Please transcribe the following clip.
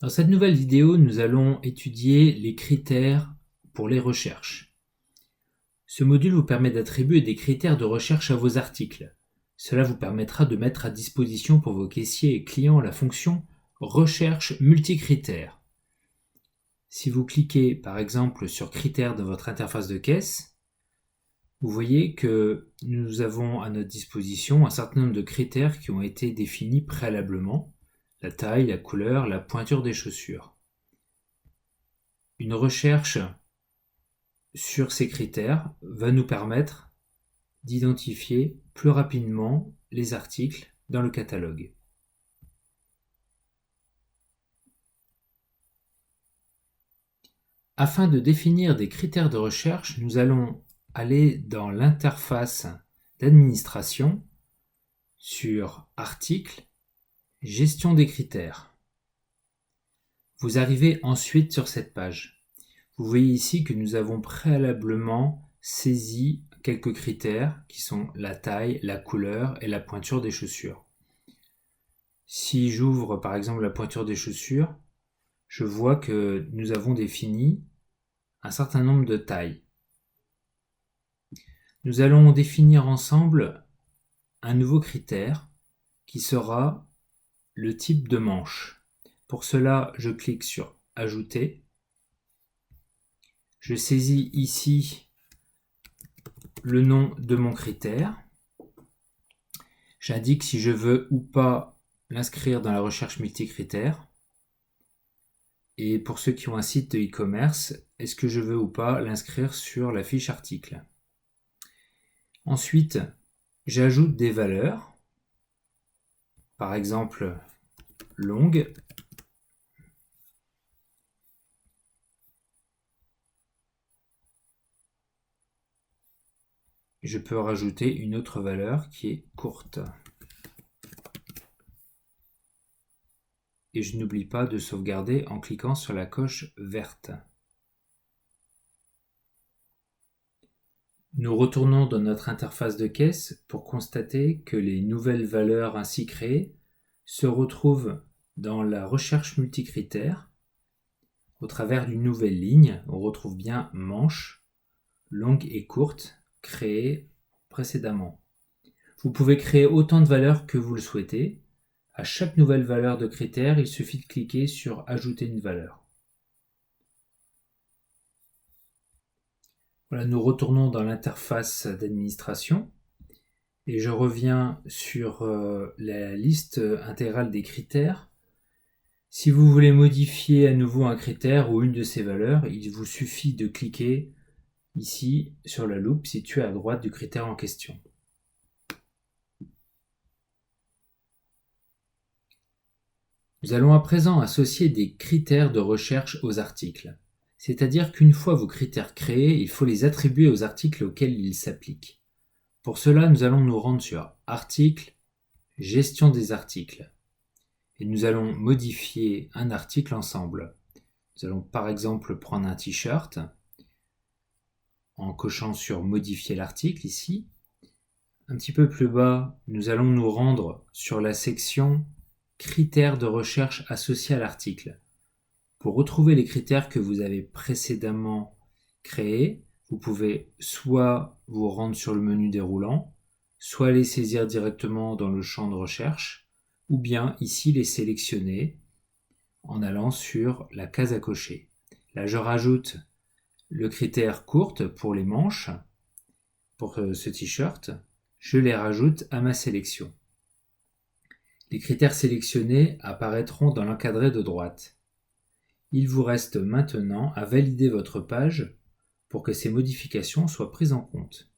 Dans cette nouvelle vidéo, nous allons étudier les critères pour les recherches. Ce module vous permet d'attribuer des critères de recherche à vos articles. Cela vous permettra de mettre à disposition pour vos caissiers et clients la fonction Recherche multicritères. Si vous cliquez par exemple sur Critères dans votre interface de caisse, vous voyez que nous avons à notre disposition un certain nombre de critères qui ont été définis préalablement. La taille, la couleur, la pointure des chaussures. Une recherche sur ces critères va nous permettre d'identifier plus rapidement les articles dans le catalogue. Afin de définir des critères de recherche, nous allons aller dans l'interface d'administration sur Articles, Gestion des critères. Vous arrivez ensuite sur cette page. Vous voyez ici que nous avons préalablement saisi quelques critères qui sont la taille, la couleur et la pointure des chaussures. Si j'ouvre par exemple la pointure des chaussures, je vois que nous avons défini un certain nombre de tailles. Nous allons définir ensemble un nouveau critère qui sera le type de manche. Pour cela, je clique sur Ajouter. Je saisis ici le nom de mon critère. J'indique si je veux ou pas l'inscrire dans la recherche multicritères. Et pour ceux qui ont un site de e-commerce, est-ce que je veux ou pas l'inscrire sur la fiche article. Ensuite, j'ajoute des valeurs. Par exemple, longue. Je peux rajouter une autre valeur qui est courte. Et je n'oublie pas de sauvegarder en cliquant sur la coche verte. Nous retournons dans notre interface de caisse pour constater que les nouvelles valeurs ainsi créées se retrouvent dans la recherche multicritères. Au travers d'une nouvelle ligne, on retrouve bien manche, longue et courte, créées précédemment. Vous pouvez créer autant de valeurs que vous le souhaitez. À chaque nouvelle valeur de critère, il suffit de cliquer sur « Ajouter une valeur ». Voilà, nous retournons dans l'interface d'administration et je reviens sur la liste intégrale des critères. Si vous voulez modifier à nouveau un critère ou une de ces valeurs, il vous suffit de cliquer ici sur la loupe située à droite du critère en question. Nous allons à présent associer des critères de recherche aux articles. C'est-à-dire qu'une fois vos critères créés, il faut les attribuer aux articles auxquels ils s'appliquent. Pour cela, nous allons nous rendre sur Articles, Gestion des articles. Et nous allons modifier un article ensemble. Nous allons par exemple prendre un t-shirt en cochant sur Modifier l'article ici. Un petit peu plus bas, nous allons nous rendre sur la section Critères de recherche associés à l'article. Pour retrouver les critères que vous avez précédemment créés, vous pouvez soit vous rendre sur le menu déroulant, soit les saisir directement dans le champ de recherche, ou bien ici les sélectionner en allant sur la case à cocher. Là, je rajoute le critère courte pour les manches, pour ce t-shirt. Je les rajoute à ma sélection. Les critères sélectionnés apparaîtront dans l'encadré de droite. Il vous reste maintenant à valider votre page pour que ces modifications soient prises en compte.